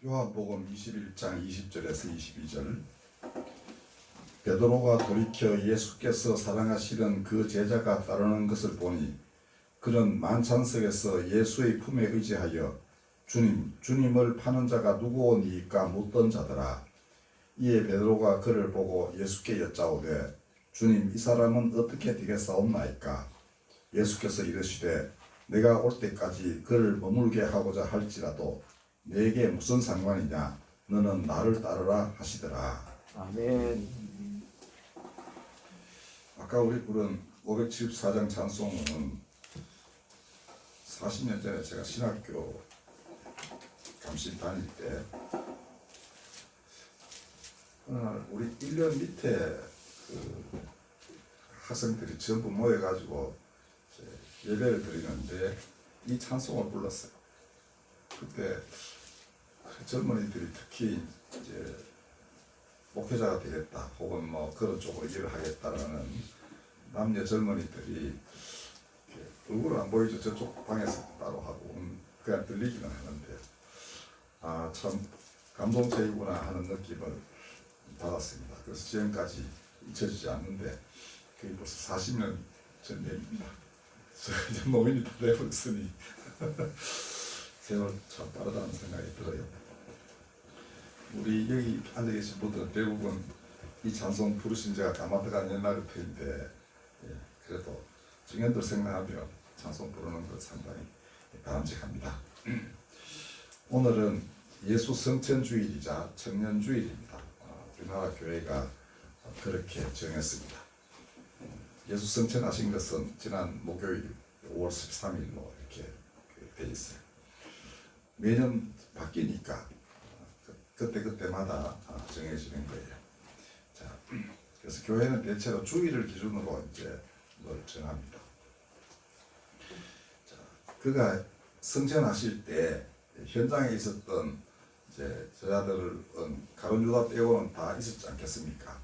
요한복음 21장 20절에서 22절. 베드로가 돌이켜 예수께서 사랑하시는 그 제자가 따르는 것을 보니 그는 만찬석에서 예수의 품에 의지하여 주님을 파는 자가 누구오니까 묻던 자더라. 이에 베드로가 그를 보고 예수께 여짜오되 주님, 이 사람은 어떻게 되겠사옵나이까? 예수께서 이르시되 내가 올 때까지 그를 머물게 하고자 할지라도 내게 무슨 상관이냐? 너는 나를 따르라 하시더라. 아멘. 아까 우리 부른 574장 찬송은 40년 전에 제가 신학교 감시 다닐 때 우리 1년 밑에 그 학생들이 전부 모여가지고 예배를 드리는데 이 찬송을 불렀어요. 그때 젊은이들이 특히 이제 목회자가 되겠다 혹은 뭐 그런 쪽으로 일을 하겠다라는 남녀 젊은이들이 얼굴은 안 보이죠. 저쪽 방에서 따로 하고 그냥 들리기는 하는데 참 감동체이구나 하는 느낌을 받았습니다. 그래서 지금까지 잊혀지지 않는데 그게 벌써 40년 전 얘기입니다. 이제 노인이 다 돼버렸으니 세월 참 빠르다는 생각이 들어요. 우리 여기 앉아 계신 분들은 대부분 이 찬송 부르신 지가 가마드가 옛날 터인데 그래도 증인들 생각하면 찬송 부르는 것 상당히 바람직합니다. 오늘은 예수 성천주일이자 청년주일입니다. 우리나라 교회가 그렇게 정했습니다. 예수 성천하신 것은 지난 목요일 5월 13일로 이렇게 돼 있어요. 매년 바뀌니까 그때마다 정해지는 거예요. 자, 그래서 교회는 대체로 주일을 기준으로 이제 뭘 정합니다. 자, 그가 성천하실 때 현장에 있었던 이제 저자들은 가룟 유다 빼고는 다 있었지 않겠습니까?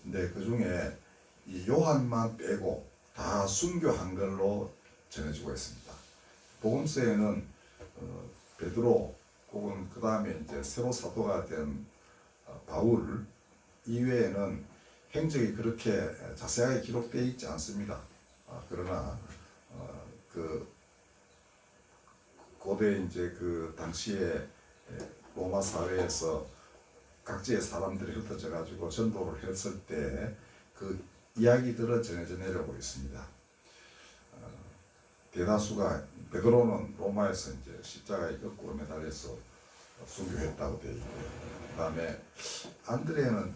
근데 그 중에 이 요한만 빼고 다 순교한 걸로 전해지고 있습니다. 복음서에는 베드로 혹은 그 다음에 이제 새로 사도가 된 바울 이외에는 행적이 그렇게 자세하게 기록되어 있지 않습니다. 그러나 그 고대 이제 그 당시에 로마 사회에서 각지의 사람들이 흩어져 가지고 전도를 했을 때 그 이야기들은 전해져 내려오고 있습니다. 대다수가 베드로는 로마에서 이제 십자가에 거꾸로 매달려서 순교했다고 되어 있고요. 그다음에 안드레는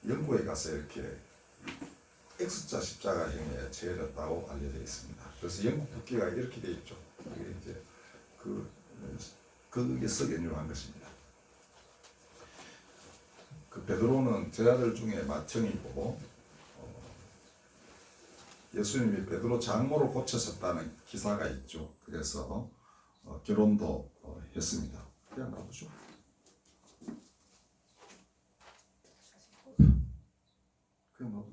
영국에 가서 이렇게 X자 십자가형에 처해졌다고 알려져 있습니다. 그래서 영국 국기가 이렇게 되어 있죠. 그게 이제 그게 석연유한 것입니다. 그 베드로는 제자들 중에 맏형이고 예수님이 베드로 장모를 고쳤었다는 기사가 있죠. 그래서 결혼도 했습니다. 그냥 가보죠. 그냥 가보.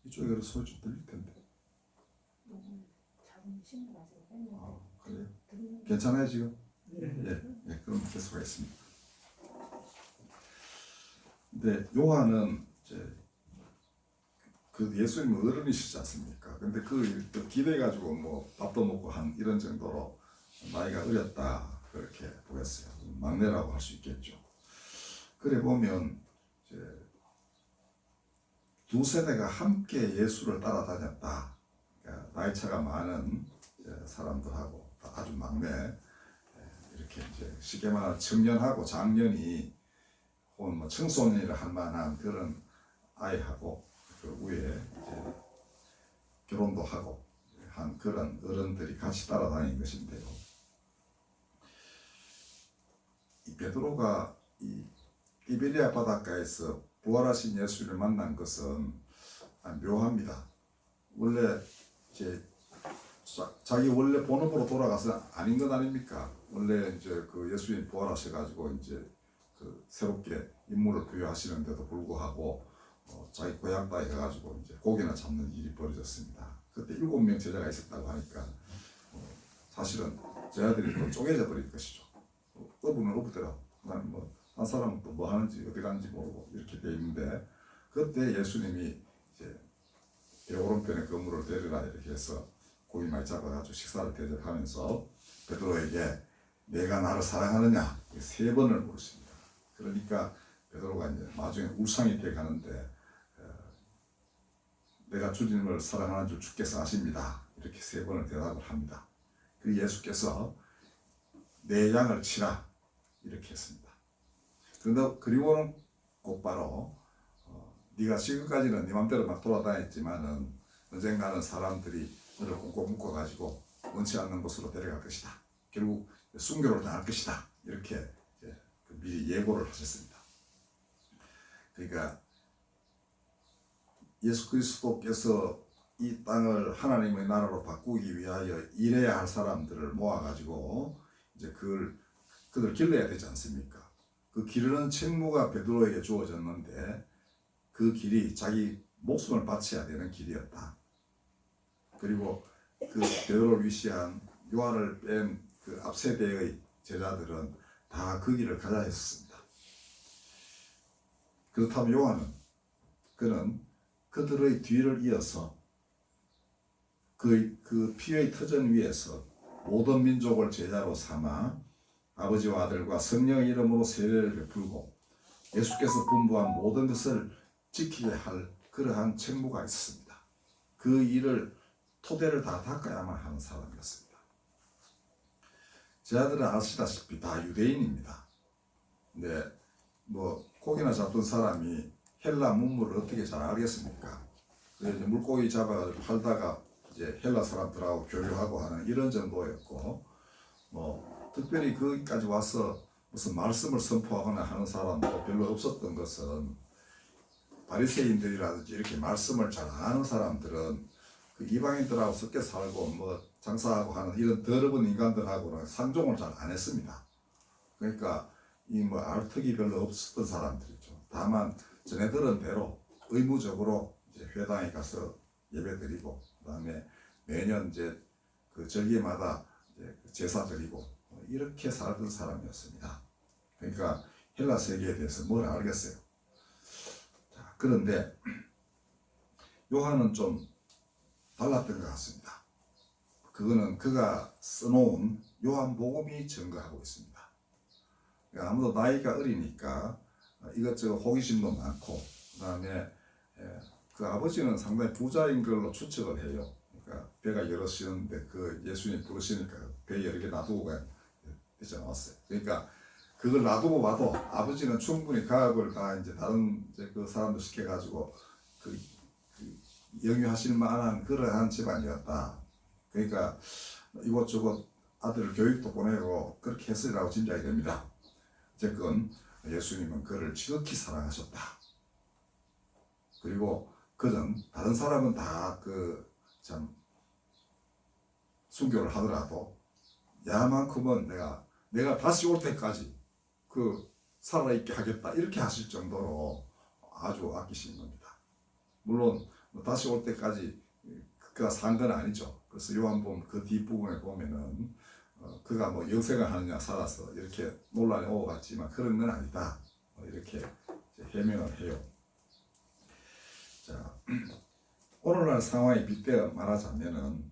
이쪽에 소리 좀 들릴 텐데. 그래요? 괜찮아요 지금? 예, 그럼 계속하겠습니다. 근데 요한은 이제 그 예수님 어른이시지 않습니까? 근데 그 기대가지고 뭐 밥도 먹고 한 이런 정도로 나이가 어렸다 그렇게 보겠어요. 막내라고 할 수 있겠죠. 그래 보면 이제 두 세대가 함께 예수를 따라다녔다. 그러니까 나이 차가 많은 사람들하고 아주 막내 이렇게 이제 쉽게 말하면 청년하고 장년이 혹은 뭐 청소년이라 할 만한 그런 아이하고 그 위에 이제 결혼도 하고 한 그런 어른들이 같이 따라다닌 것인데요. 이 베드로가 이 디베리아 바닷가에서 부활하신 예수를 만난 것은 묘합니다. 원래 이제 자기 원래 본업으로 돌아가서 아닌 것 아닙니까? 원래 이제 그 예수님 부활하셔가지고 이제 그 새롭게 임무를 부여하시는데도 불구하고 자기 고향 땅에 가가지고 이제 고기나 잡는 일이 벌어졌습니다. 그때 7명 제자가 있었다고 하니까 사실은 제자들이 또 쪼개져 버릴 것이죠. 어부면 어부대로 그다음에 한 사람은 또 뭐 하는지 어디 가는지 모르고 이렇게 돼 있는데, 그때 예수님이 이제 배 오른편에 그물을 데리라 이렇게 해서 고기 많이 잡아가지고 식사를 대접하면서 베드로에게 내가 나를 사랑하느냐 3번을 물으십니다. 그러니까 베드로가 이제 나중에 울상이 돼 가는데 내가 주님을 사랑하는 줄 주께서 아십니다. 이렇게 3번을 대답을 합니다. 그 예수께서 내 양을 치라 이렇게 했습니다. 그리고는 곧바로 네가 지금까지는 네 맘대로 막 돌아다녔지만은 언젠가는 사람들이 너를 꽁꽁 묶어가지고 원치 않는 곳으로 데려갈 것이다. 결국 순교를 당할 것이다. 이렇게 미리 예고를 하셨습니다. 그러니까 예수 그리스도께서 이 땅을 하나님의 나라로 바꾸기 위하여 일해야 할 사람들을 모아가지고 이제 그들 길러야 되지 않습니까? 그 기르는 책무가 베드로에게 주어졌는데 그 길이 자기 목숨을 바쳐야 되는 길이었다. 그리고 그 베드로를 위시한 요한을 뺀 그 앞세대의 제자들은 다 그 길을 가자 했습니다. 그렇다면 요한은 그는 그들의 뒤를 이어서 그 피의 터전 위에서 모든 민족을 제자로 삼아 아버지와 아들과 성령의 이름으로 세례를 베풀고 예수께서 분부한 모든 것을 지키게 할 그러한 책무가 있었습니다. 그 일을 토대를 다 닦아야만 하는 사람이었습니다. 제자들은 아시다시피 다 유대인입니다. 근데 고기나 잡던 사람이 헬라 문물을 어떻게 잘 알겠습니까? 그래서 물고기 잡아가지고 팔다가 이제 헬라 사람들하고 교류하고 하는 이런 정도였고, 특별히 거기까지 와서 무슨 말씀을 선포하거나 하는 사람도 별로 없었던 것은 바리새인들이라든지 이렇게 말씀을 잘 아는 사람들은 그 이방인들하고 섞여 살고 장사하고 하는 이런 더러운 인간들하고는 상종을 잘 안 했습니다. 그러니까 알턱이 별로 없었던 사람들이죠. 다만 저네들은 대로 의무적으로 이제 회당에 가서 예배드리고 그다음에 매년 이제 그 절기마다 이제 제사 드리고 이렇게 살던 사람이었습니다. 그러니까 헬라 세계에 대해서 뭘 알겠어요. 자, 그런데 요한은 좀 달랐던 것 같습니다. 그거는 그가 써놓은 요한복음이 증거하고 있습니다. 그러니까 아무도 나이가 어리니까 이것저것 호기심도 많고, 그 다음에 그 아버지는 상당히 부자인 걸로 추측을 해요. 그러니까 배가 여럿이었는데 그 예수님 부르시니까 배 여러 개 놔두고 되지 않았어요. 그러니까 그걸 놔두고 봐도 아버지는 충분히 가업을 다 이제 다른 이제 그 사람들 시켜가지고 그 영유하실 만한 그러한 집안이었다. 그러니까 이곳저곳 아들을 교육도 보내고 그렇게 했으리라고 짐작이 됩니다. 어쨌건 예수님은 그를 지극히 사랑하셨다. 그리고 그는 다른 사람은 다 참 순교를 하더라도 야만큼은 내가 다시 올 때까지 살아있게 하겠다 이렇게 하실 정도로 아주 아끼신 겁니다. 물론 다시 올 때까지 그가 산 건 아니죠. 그래서 요한복음 그 뒷부분에 보면은 그가 영생을 하느냐 살아서 이렇게 논란이 오고 갔지만 그런 건 아니다. 이렇게 해명을 해요. 자, 오늘날 상황에 빗대어 말하자면은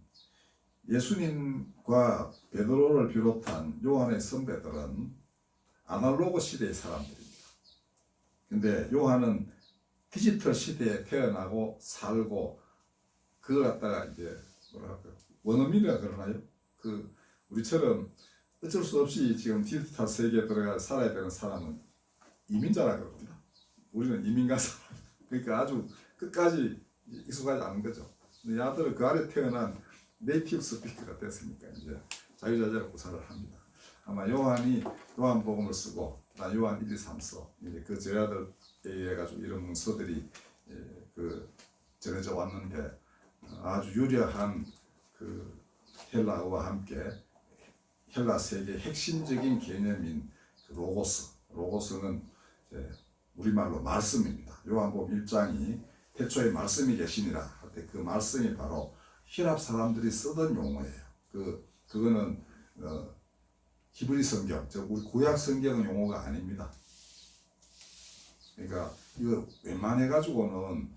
예수님과 베드로를 비롯한 요한의 선배들은 아날로그 시대의 사람들입니다. 근데 요한은 디지털 시대에 태어나고 살고 그걸 갖다가 이제 원어민이라 그러나요? 우리처럼 어쩔 수 없이 지금 디지털 세계에 들어가 살아야 되는 사람은 이민자라 그럽니다. 우리는 이민가 사람. 그러니까 아주 끝까지 익숙하지 않은 거죠. 이 아들은 그 아래 태어난 네이티브 스피커가 됐으니까 이제 자유자재로 구사를 합니다. 아마 요한이 요한복음을 쓰고 요한 1, 2, 3서 이제 그 제자들에 의해 가지고 이런 문서들이 전해져 왔는데 아주 유려한 헬라어와 함께 헬라 세계의 핵심적인 개념인 로고스는 이제 우리말로 말씀입니다. 요한복음 1장이 태초에 말씀이 계시니라 할 때 그 말씀이 바로 히랍 사람들이 쓰던 용어예요. 그거는 히브리 성경, 즉 우리 구약 성경은 용어가 아닙니다. 그러니까 이거 웬만해 가지고는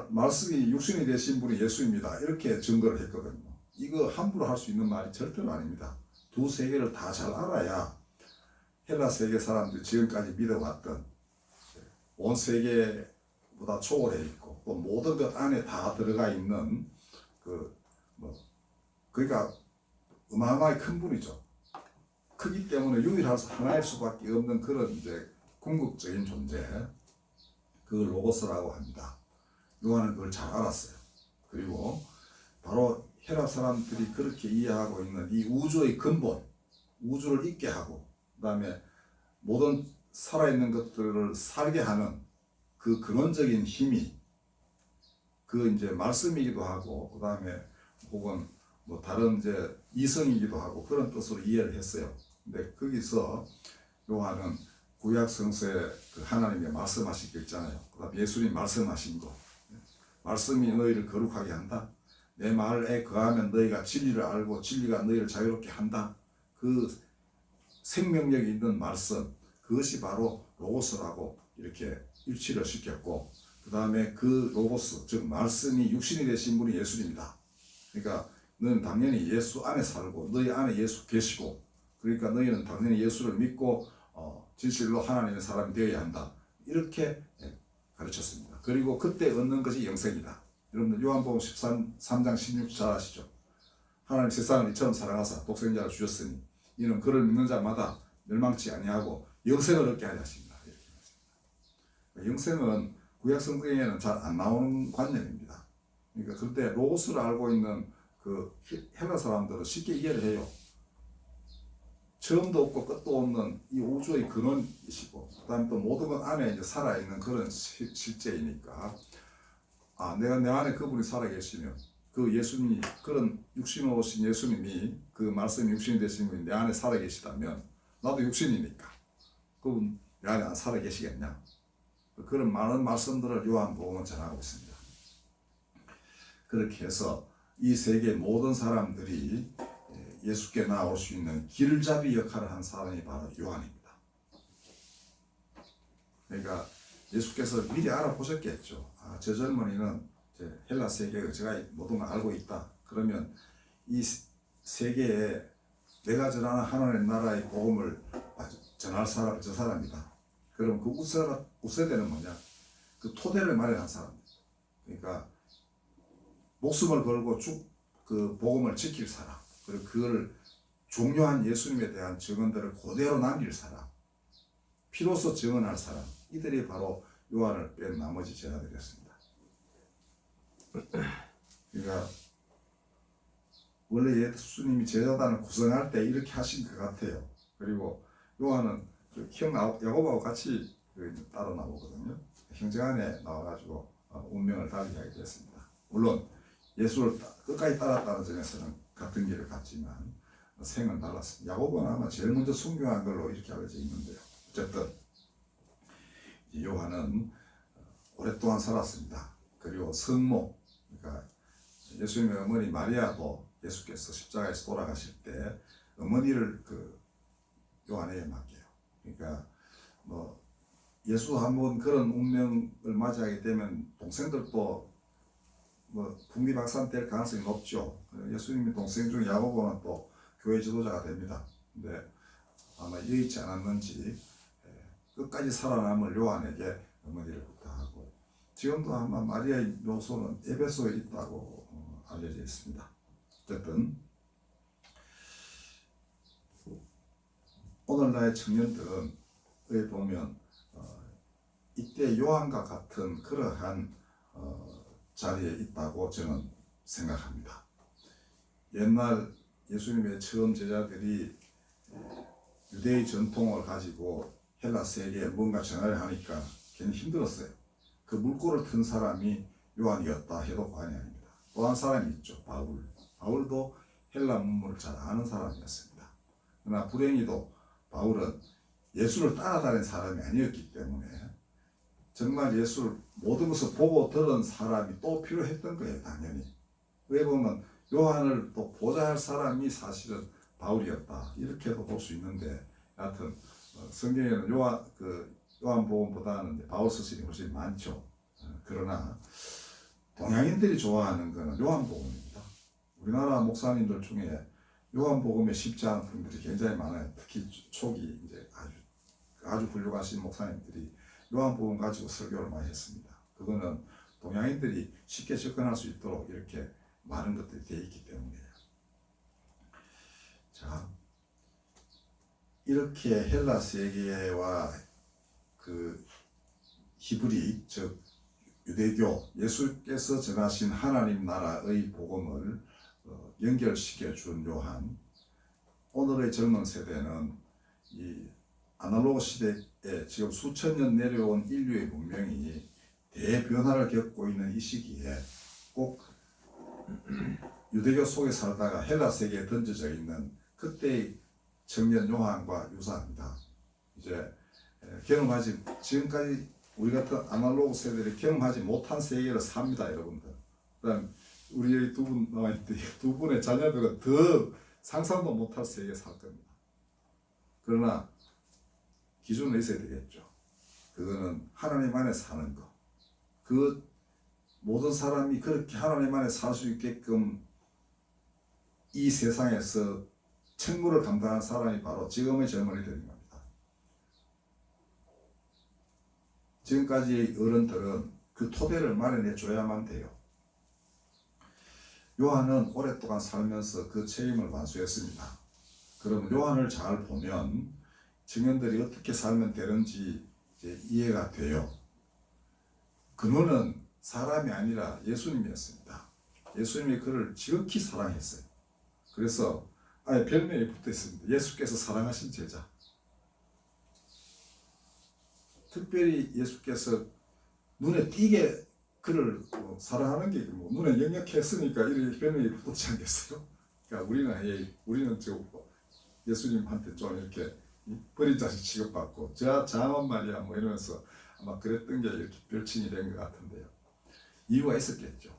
말씀이 육신이 되신 분이 예수입니다. 이렇게 증거를 했거든요. 이거 함부로 할 수 있는 말이 절대로 아닙니다. 두 세계를 다 잘 알아야 헬라 세계 사람들이 지금까지 믿어왔던 온 세계보다 초월해 있고 또 모든 것 안에 다 들어가 있는 그러니까 어마어마하게 큰 분이죠. 크기 때문에 유일할 하나일 수밖에 없는 그런 이제 궁극적인 존재, 그걸 로고스라고 합니다. 요한은 그걸 잘 알았어요. 그리고 바로 헬라 사람들이 그렇게 이해하고 있는 이 우주의 근본, 우주를 있게 하고 그 다음에 모든 살아있는 것들을 살게 하는 그 근원적인 힘이 그 이제 말씀이기도 하고 그 다음에 혹은 뭐 다른 이제 이성이기도 하고 그런 뜻으로 이해를 했어요. 근데 거기서 요한은 구약 성서에 그 하나님이 말씀하신 거 있잖아요. 그 다음에 예수님 말씀하신 거. 말씀이 너희를 거룩하게 한다. 내 말에 거하면 너희가 진리를 알고 진리가 너희를 자유롭게 한다. 그 생명력 있는 말씀, 그것이 바로 로고스라고 이렇게 일치를 시켰고 그 다음에 그 로고스, 즉 말씀이 육신이 되신 분이 예수입니다. 그러니까 너는 당연히 예수 안에 살고 너희 안에 예수 계시고 그러니까 너희는 당연히 예수를 믿고 진실로 하나님의 사람이 되어야 한다. 이렇게 가르쳤습니다. 그리고 그때 얻는 것이 영생이다. 여러분들 요한복음 13장 16절 잘 아시죠? 하나님 세상을 이처럼 사랑하사 독생자를 주셨으니 이는 그를 믿는 자마다 멸망치 아니하고 영생을 얻게 하려 하십니다. 이렇게 말씀입니다. 영생은 구약 성경에는 잘 안 나오는 관념입니다. 그러니까 그때 로고스를 알고 있는 그 헬라 사람들은 쉽게 이해를 해요. 처음도 없고 끝도 없는 이 우주의 근원이시고 그 다음에 또 모든 것 안에 이제 살아있는 그런 실제이니까 내가 내 안에 그분이 살아계시면 그 예수님이 그런 육신으로 오신 예수님이 그 말씀이 육신이 되신 분이 내 안에 살아계시다면 나도 육신이니까 그분 내 안에 안 살아계시겠냐. 그런 많은 말씀들을 요한복음은 전하고 있습니다. 그렇게 해서 이 세계 모든 사람들이 예수께 나올 수 있는 길잡이 역할을 한 사람이 바로 요한입니다. 그러니까 예수께서 미리 알아보셨겠죠. 저 젊은이는 헬라 세계의 제가 모든 걸 알고 있다. 그러면 이 세계에 내가 전하는 하나님 나라의 복음을 전할 사람, 저 사람이다. 그럼 그 우세대는 뭐냐? 그 토대를 마련한 사람입니다. 그러니까 목숨을 걸고 그 복음을 지킬 사람. 그리고 그걸 종료한 예수님에 대한 증언들을 그대로 남길 사람, 피로써 증언할 사람, 이들이 바로 요한을 뺀 나머지 제자들이었습니다. 그러니까 원래 예수님이 제자단을 구성할 때 이렇게 하신 것 같아요. 그리고 요한은 형 야고보하고 같이 따로 나오거든요. 형제간에 나와가지고 운명을 달리하게 됐습니다. 물론 예수를 끝까지 따랐다는 점에서는 같은 길을 갔지만 생은 달랐습니다. 야고보는 아마 제일 먼저 순교한 걸로 이렇게 알려져 있는데요. 어쨌든 요한은 오랫동안 살았습니다. 그리고 성모, 그러니까 예수님의 어머니 마리아도 예수께서 십자가에서 돌아가실 때 어머니를 요한에게 맡겨요. 그러니까 예수 한번 그런 운명을 맞이하게 되면 동생들도 풍비박산 될 가능성이 높죠. 예수님의 동생 중 야고보는 또 교회 지도자가 됩니다. 근데 아마 여의치 않았는지 끝까지 살아남을 요한에게 어머니를 부탁하고 지금도 아마 마리아의 묘소는 에베소에 있다고 알려져 있습니다. 어쨌든 오늘날의 청년들은 왜 보면 이때 요한과 같은 그러한 자리에 있다고 저는 생각합니다. 옛날 예수님의 처음 제자들이 유대의 전통을 가지고 헬라 세계에 뭔가 전하려 하니까 괜히 힘들었어요. 그 물꼬를 튼 사람이 요한이었다 해도 과언이 아닙니다. 또 한 사람이 있죠. 바울도 헬라 문물을 잘 아는 사람이었습니다. 그러나 불행히도 바울은 예수를 따라다닌 사람이 아니었기 때문에 정말 예수를 모든 것을 보고 들은 사람이 또 필요했던 거예요. 당연히. 왜 보면 요한을 또 보좌 할 사람이 사실은 바울이었다 이렇게도 볼 수 있는데, 하여튼 성경에는 요한복음보다는 바울 서신이 훨씬 많죠. 그러나 동양인들이 좋아하는 것은 요한복음입니다. 우리나라 목사님들 중에 요한복음에 쉽지 않은 분들이 굉장히 많아요. 특히 초기 이제 아주 훌륭하신 목사님들이 요한복음 가지고 설교를 많이 했습니다. 그거는 동양인들이 쉽게 접근할 수 있도록 이렇게 많은 것들이 되어 있기 때문이에요. 자, 이렇게 헬라 세계와 그 히브리, 즉 유대교, 예수께서 전하신 하나님 나라의 복음을 연결시켜 준 요한. 오늘의 젊은 세대는 이 아날로그 시대에 지금 수천 년 내려온 인류의 문명이 대변화를 겪고 있는 이 시기에 꼭 유대교 속에 살다가 헬라 세계에 던져져 있는 그때의 청년 요한과 유사합니다. 이제 지금까지 우리 같은 아날로그 세대들이 경험하지 못한 세계를 삽니다, 여러분들. 그다음 우리 여기 두 분 나와 있는데 두 분의 자녀들은 더 상상도 못할 세계에 살 겁니다. 그러나 기준은 있어야 되겠죠. 그거는 하나님 안에 사는 거. 그 모든 사람이 그렇게 하나님 안에 살 수 있게끔 이 세상에서 책무를 감당한 사람이 바로 지금의 젊은이들인 겁니다. 지금까지의 어른들은 그 토대를 마련해 줘야만 돼요. 요한은 오랫동안 살면서 그 책임을 완수했습니다. 그러면 요한을 잘 보면 청년들이 어떻게 살면 되는지 이제 이해가 돼요. 그는 사람이 아니라 예수님이었습니다. 예수님이 그를 지극히 사랑했어요. 그래서 아예 별명이 붙어 있습니다. 예수께서 사랑하신 제자. 특별히 예수께서 눈에 띄게 그를 사랑하는 게 눈에 영역했으니까 이렇게 별명이 붙지 않겠어요? 그러니까 우리는 예수님한테 좀 이렇게 버린 자식 취급받고 저 장원 말이야 뭐 이러면서 아마 그랬던 게 이렇게 별칭이 된 것 같은데요. 이유가 있었겠죠.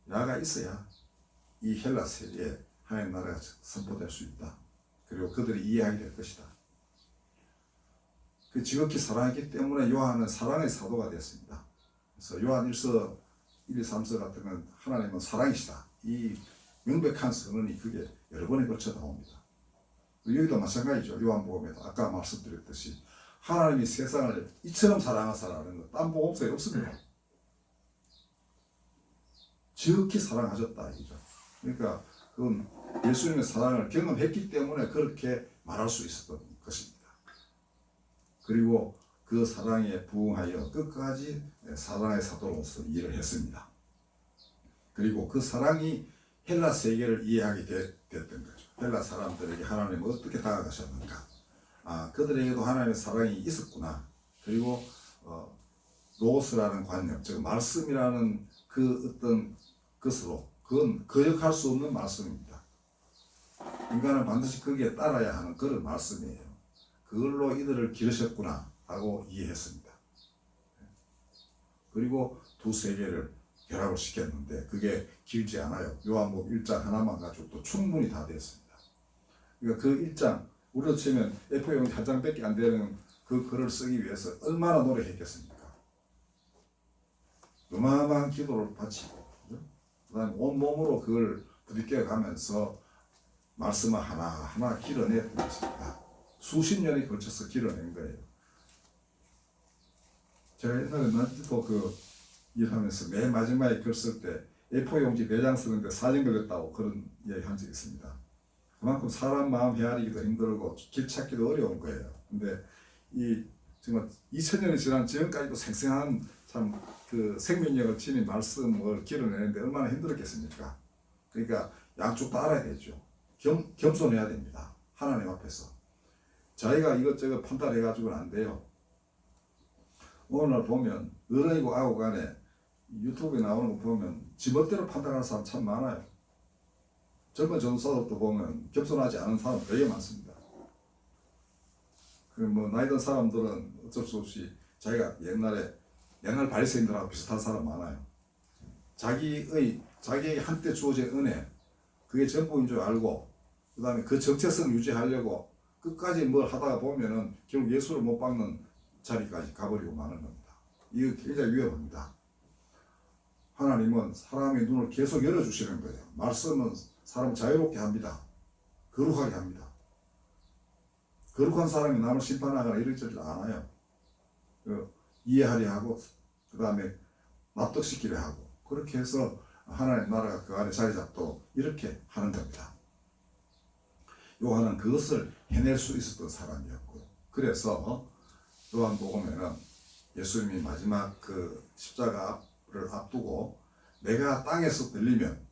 야가 있어야 이 헬라 세계에 하나님 나라가 선포될 수 있다. 그리고 그들이 이해하게 될 것이다. 그 지극히 사랑했기 때문에 요한은 사랑의 사도가 됐습니다. 그래서 요한 1서 1, 2, 3서 같은 건 하나님은 사랑이시다. 이 명백한 선언이 그게 여러 번에 걸쳐 나옵니다. 여기도 마찬가지죠. 요한복음에도 아까 말씀드렸듯이 하나님이 세상을 이처럼 사랑하사라는 것 딴 복음서에 없습니다. 지극히 사랑하셨다 이죠. 그러니까 그건 예수님의 사랑을 경험했기 때문에 그렇게 말할 수 있었던 것입니다. 그리고 그 사랑에 부응하여 끝까지 사랑의 사도로서 일을 했습니다. 그리고 그 사랑이 헬라 세계를 이해하게 됐던 거죠. 헬라 사람들에게 하나님은 어떻게 다가가셨는가. 그들에게도 하나님의 사랑이 있었구나. 그리고 로고스라는 관념, 즉 말씀이라는 그 어떤 것으로 그건 거역할 수 없는 말씀입니다. 인간은 반드시 거기에 따라야 하는 그런 말씀이에요. 그걸로 이들을 기르셨구나 하고 이해했습니다. 그리고 두 세계를 결합을 시켰는데 그게 길지 않아요. 요한복음 1장 하나만 가지고도 충분히 다 됐습니다. 그러니까 그 1장, 우리로 치면 A4용지 한 장밖에 안 되는 그 글을 쓰기 위해서 얼마나 노력했겠습니까? 어마어마한 기도를 바치고 그 다음에 온몸으로 그걸 부딪혀 가면서 말씀을 하나하나 길어냈던 것입니다. 수십 년에 걸쳐서 길어낸 거예요. 제가 옛날에 난지도 그 일하면서 맨 마지막에 글 쓸 때 A4용지 4장 쓰는데 4년 걸렸다고 그런 이야기 한 적이 있습니다. 그만큼 사람 마음 헤아리기도 힘들고 길 찾기도 어려운 거예요. 근데 이 정말 2000년이 지난 지금까지도 생생한 참 그 생명력을 지닌 말씀을 길어내는데 얼마나 힘들었겠습니까? 그러니까 양쪽 다 알아야 되죠. 겸손해야 됩니다. 하나님 앞에서. 자기가 이것저것 판단해가지고는 안 돼요. 오늘 보면 어른이고 아고 간에 유튜브에 나오는 거 보면 지멋대로 판단하는 사람 참 많아요. 젊은 전도사들도 보면 겸손하지 않은 사람 되게 많습니다. 그 나이 든 사람들은 어쩔 수 없이 자기가 옛날 바리새인들하고 비슷한 사람 많아요. 자기에게 한때 주어진 은혜, 그게 전부인 줄 알고 그 다음에 그 정체성 유지하려고 끝까지 뭘 하다가 보면은 결국 예수를 못 박는 자리까지 가버리고 마는 겁니다. 이거 굉장히 위험합니다. 하나님은 사람의 눈을 계속 열어주시는 거예요. 말씀은 사람을 자유롭게 합니다. 거룩하게 합니다. 거룩한 사람이 남을 심판하거나 이러지 않아요. 이해하려 하고 그 다음에 납득시키려 하고 그렇게 해서 하나님 나라가 그 안에 자리 잡도록 이렇게 하는 겁니다. 요한은 그것을 해낼 수 있었던 사람이었고요. 그래서 요한복음에는 예수님이 마지막 그 십자가를 앞두고 내가 땅에서 들리면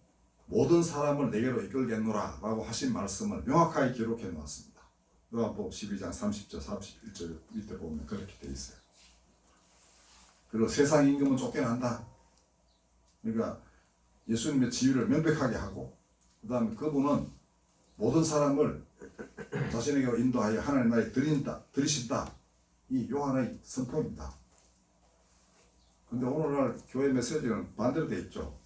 모든 사람을 내게로 이끌겠노라 라고 하신 말씀을 명확하게 기록해 놓았습니다. 요한복음 12장 30절 31절 밑에 보면 그렇게 돼 있어요. 그리고 세상 임금은 쫓겨난다. 그러니까 예수님의 지위를 명백하게 하고 그 다음에 그분은 모든 사람을 자신에게 인도하여 하나님 나라에 들이신다. 이 요한의 선포입니다. 근데 오늘날 교회 메시지는 반대로 돼 있죠.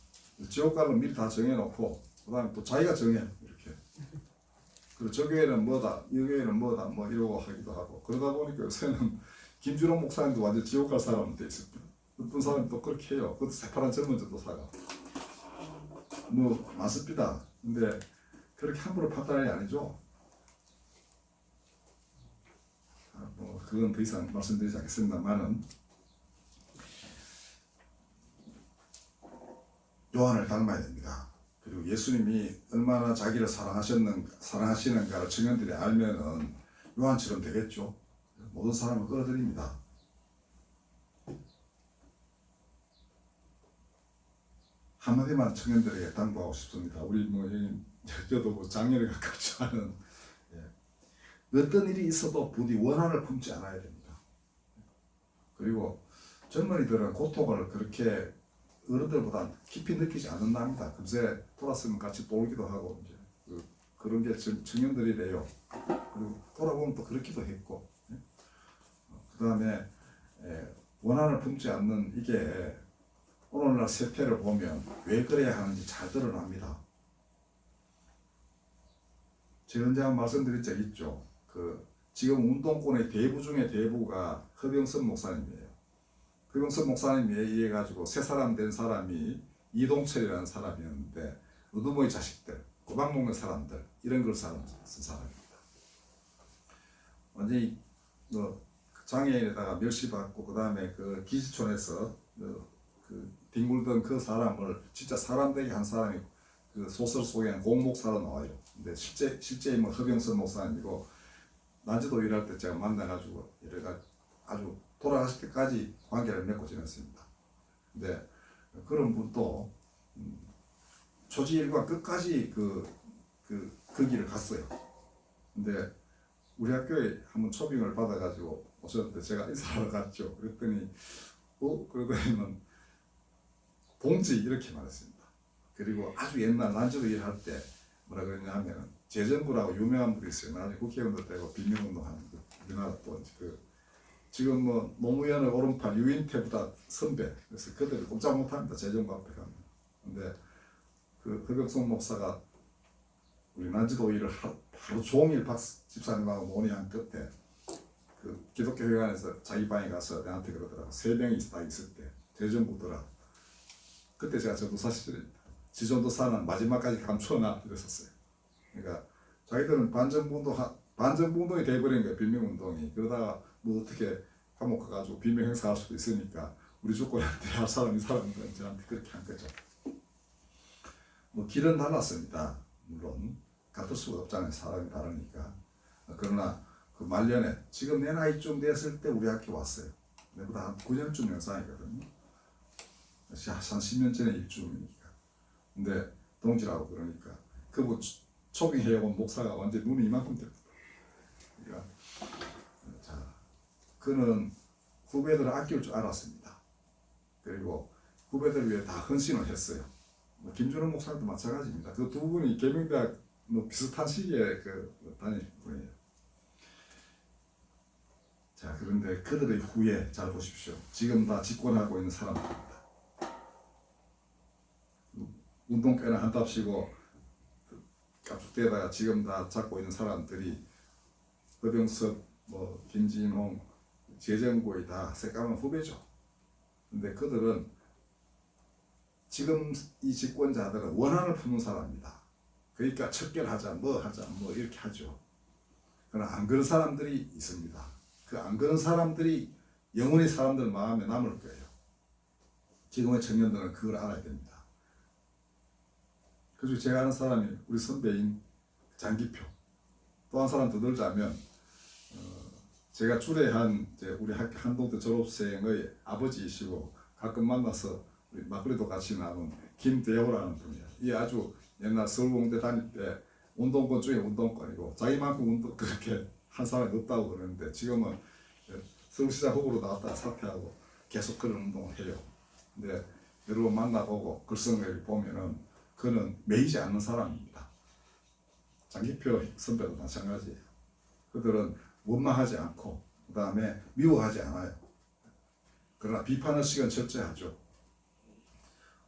지옥 가는 미리 다 정해놓고 그 다음에 또 자기가 정해 이렇게. 그리고 저 교회는 뭐다, 이 교회는 뭐다 뭐 이러고 하기도 하고 그러다 보니까 요새는 김준호 목사님도 완전 지옥 갈 사람은 돼 있었고 어떤 사람이 또 그렇게 해요. 그것도 새파란 젊은이도 사가. 뭐 많습니다. 근데 그렇게 함부로 판단이 아니죠. 뭐 그건 더 이상 말씀드리지 않겠습니다만은 요한을 닮아야 됩니다. 그리고 예수님이 얼마나 자기를 사랑하시는가를 청년들이 알면은 요한처럼 되겠죠. 모든 사람을 끌어들입니다. 한마디만 청년들에게 당부하고 싶습니다. 우리 뭐 저도 뭐 작년에 가깝지 않은 어떤 일이 있어도 부디 원한을 품지 않아야 됩니다. 그리고 젊은이들은 고통을 그렇게 어른들보다 깊이 느끼지 않는답니다. 금세 돌았으면 같이 돌기도 하고 이제 그런 게 청년들이래요. 그리고 돌아보면 또 그렇기도 했고 그 다음에 원한을 품지 않는 이게 오늘날 세태를 보면 왜 그래야 하는지 잘 드러납니다. 제가 언제 한번 말씀드린 적 있죠. 지금 운동권의 대부 중에 대부가 허병선 목사님이에요. 허병선 목사님에 의해 가지고 새 사람 된 사람이 이동철이라는 사람이었는데 어둠의 자식들, 꼬박 먹는 사람들 이런 걸 쓴 사람입니다. 완전히 장애인에다가 멸시받고 그 다음에 그 기지촌에서 뒹굴던 그 사람을 진짜 사람 되게 한 사람이 그 소설 속에는 공목사로 나와요. 근데 실제 인물 허병선 목사님이고 난지도 일할 때 제가 만나가지고 이래가 아주 돌아가실 때까지 관계를 맺고 지냈습니다. 근데 그런 분도 초지일관 끝까지 그 길을 갔어요. 근데 우리 학교에 한번 초빙을 받아가지고 오셨는데 제가 인사하러 갔죠. 그랬더니 그러더니만 봉지 이렇게 말했습니다. 그리고 아주 옛날 난지도 일할 때 뭐라 그랬냐 하면은 재정부라고 유명한 분이 있어요. 나중에 국회의원도 되고 빈민운동하는 우리나라 또 지금 뭐 노무현의 오른팔 유인태보다 선배. 그래서 그들을 꼼짝 못합니다. 재정부 앞에 가면. 근데 그 허병선 목사가 우리 난지도 일을 하루 종일 박 집사님하고 논의한 끝에 그 기독교회관에서 자기 방에 가서 내한테 그러더라고. 3명이 다 있을 때 재정부더라. 그때 제가 전도사 시절입니다. 지존도사는 마지막까지 감추어놔 이랬었어요. 그러니까 자기들은 반정부운동이 돼버린 거예요. 빈민운동이. 그러다가 뭐 어떻게 감옥 가가지고 비명 행사할 수도 있으니까 우리 주권한테 할 사람이 사람인데 저한테 그렇게 한 거죠. 뭐 길은 달랐습니다. 물론 같을 수가 없잖아요. 사람이 다르니까. 그러나 그 말년에 지금 내 나이쯤 됐을 때 우리 학교 왔어요. 내보다 한 9년쯤 연상이거든요. 한 10년 전에 입주민이니까. 근데 동지라고 그러니까 그분 초빙해온 목사가 완전 눈이 이만큼 됐다. 그러니까 자, 그는 후배들을 아낄 줄 알았습니다. 그리고 후배들을 위해 다 헌신을 했어요. 김준호 목사님도 마찬가지입니다. 그 두 분이 계명대학 비슷한 시기에 다니신 분이에요. 자, 그런데 그들의 후에 잘 보십시오. 지금 다 집권하고 있는 사람들입니다. 운동회는 한답시고 깝죽대다가 지금 다 잡고 있는 사람들이 허병섭, 김진홍, 재정고의 다 새까만 후배죠. 근데 그들은 지금 이 집권자들은 원한을 품는 사람입니다. 그러니까 척결하자, 하자, 이렇게 하죠. 그러나 안 그런 사람들이 있습니다. 그 안 그런 사람들이 영원히 사람들 마음에 남을 거예요. 지금의 청년들은 그걸 알아야 됩니다. 그래서 제가 아는 사람이 우리 선배인 장기표. 또 한 사람 더 들자면 제가 주례한 우리 학교 한동대 졸업생의 아버지이시고 가끔 만나서 우리 막걸리도 같이 나눈 김대호라는 분이에요. 이 아주 옛날 서울공대 다닐 때 운동권 중에 운동권이고 자기만큼 그렇게 한 사람이 없다고 그러는데 지금은 서울시장 후보로 나왔다가 사퇴하고 계속 그런 운동을 해요. 근데 여러 번 만나보고 글쓴글 보면은 그는 매이지 않는 사람입니다. 장기표 선배도 마찬가지예요. 그들은 원망하지 않고 그 다음에 미워하지 않아요. 그러나 비판의식은 철저하죠.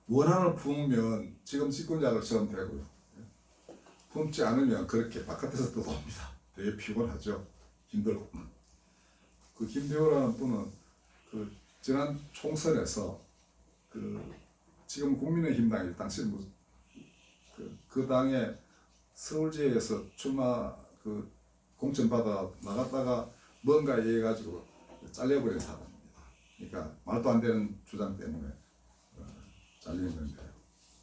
원한을 품으면 지금 집권자들처럼 되고요. 품지 않으면 그렇게 바깥에서 떠도옵니다. 되게 피곤하죠. 힘들고. 그 김대호라는 분은 그 지난 총선에서 지금 국민의힘당이 당시 그 당에 서울지역에서 출마 공천받아 나갔다가 뭔가 얘기해가지고 잘려버린 사람입니다. 그러니까 말도 안 되는 주장 때문에 잘리는 건데요.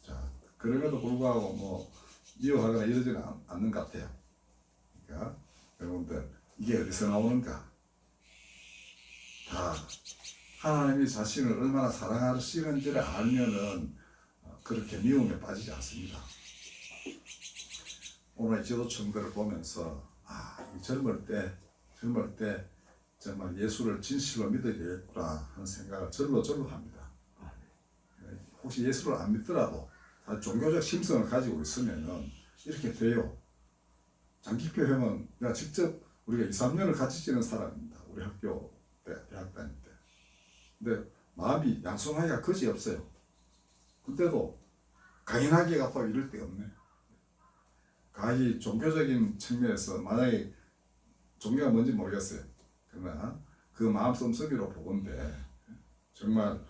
자, 그럼에도 불구하고 미워하거나 이러지는 않는 것 같아요. 그러니까 여러분들 이게 어디서 나오는가? 다 하나님이 자신을 얼마나 사랑하시는지를 알면은 그렇게 미움에 빠지지 않습니다. 오늘 지도층들을 보면서 젊을 때 정말 예수를 진실로 믿어야 되겠구나 하는 생각을 절로 합니다. 혹시 예수를 안 믿더라도 종교적 심성을 가지고 있으면은 이렇게 돼요. 장기표 형은 내가 직접 우리가 2, 3년을 같이 지낸 사람입니다. 우리 학교 대학 다닐 때. 근데 마음이 양성하기가 거지 없어요. 그때도 강인하게 갚아 이럴 데 없네. 가히 종교적인 측면에서 만약에 종교가 뭔지 모르겠어요. 그러나 그 마음 씀씀이로 보건대 정말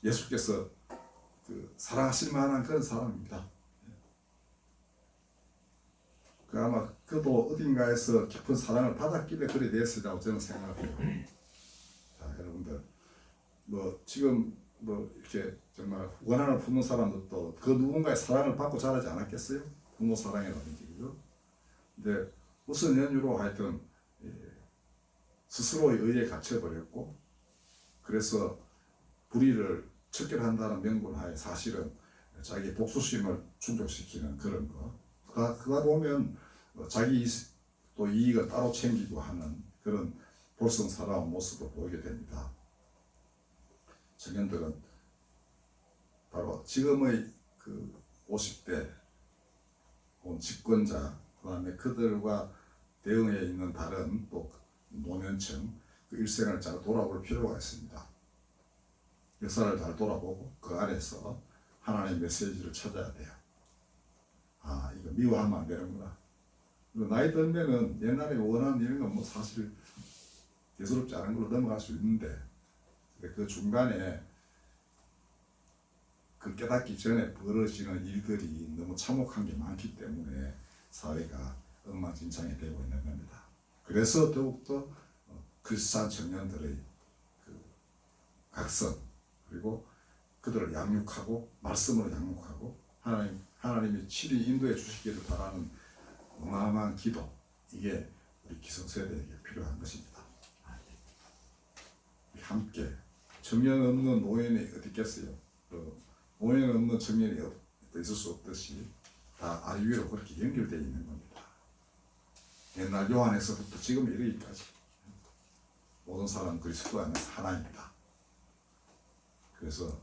예수께서 사랑하실 만한 그런 사람입니다. 아마 그도 어딘가에서 깊은 사랑을 받았길래 그리 됐으리라고 저는 생각을 해요. 자, 여러분들 지금 이렇게 정말 원한을 품는 사람들도 그 누군가의 사랑을 받고 자라지 않았겠어요? 부모 사랑이라든지, 그죠? 근데 무슨 연유로 하여튼 스스로의 의에 갇혀버렸고, 그래서 불의를 척결한다는 명분 하에 사실은 자기 복수심을 충족시키는 그런 거. 그가 보면 자기 또 이익을 따로 챙기고 하는 그런 볼성사나운 모습을 보이게 됩니다. 청년들은 바로 지금의 50대 집권자, 그 다음에 그들과 대응해 있는 다른 또 노년층 그 일생을 잘 돌아볼 필요가 있습니다. 역사를 잘 돌아보고 그 안에서 하나님의 메시지를 찾아야 돼요. 이거 미워하면 안 되는구나. 나이 들면은 옛날에 원하는 이런 건 사실 예스럽지 않은 걸로 넘어갈 수 있는데 그 중간에 그 깨닫기 전에 벌어지는 일들이 너무 참혹한 게 많기 때문에 사회가 엉망진창이 되고 있는 겁니다. 그래서 더욱더 크리스찬 청년들의 각성, 그리고 그들을 양육하고 말씀으로 양육하고 하나님이 친히 인도해 주시기를 바라는 어마어마한 기도, 이게 우리 기성세대에게 필요한 것입니다. 함께 청년 없는 노인이 어디 있겠어요? 노인 없는 청년이 있을 수 없듯이 다 아유로 그렇게 연결되어 있는 겁니다. 옛날 요한에서부터 지금 이르기까지 모든 사람 그리스도 안에서 하나입니다. 그래서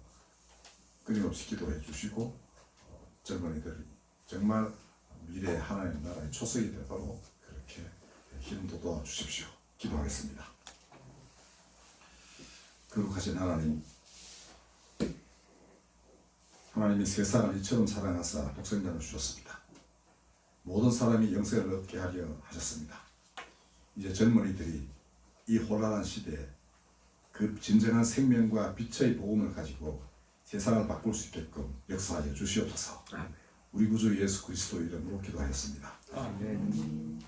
끊임없이 기도해 주시고 젊은이들이 정말 미래 하나님 나라의 초석이 되도록 그렇게 힘도 도와주십시오. 기도하겠습니다. 거룩하신 하나님, 하나님이 세상을 이처럼 사랑하사 독생자를 주셨습니다. 모든 사람이 영생을 얻게 하려 하셨습니다. 이제 젊은이들이 이 혼란한 시대에 그 진정한 생명과 빛의 복음을 가지고 세상을 바꿀 수 있게끔 역사하여 주시옵소서. 우리 구주 예수 그리스도 이름으로 기도하였습니다. 아멘.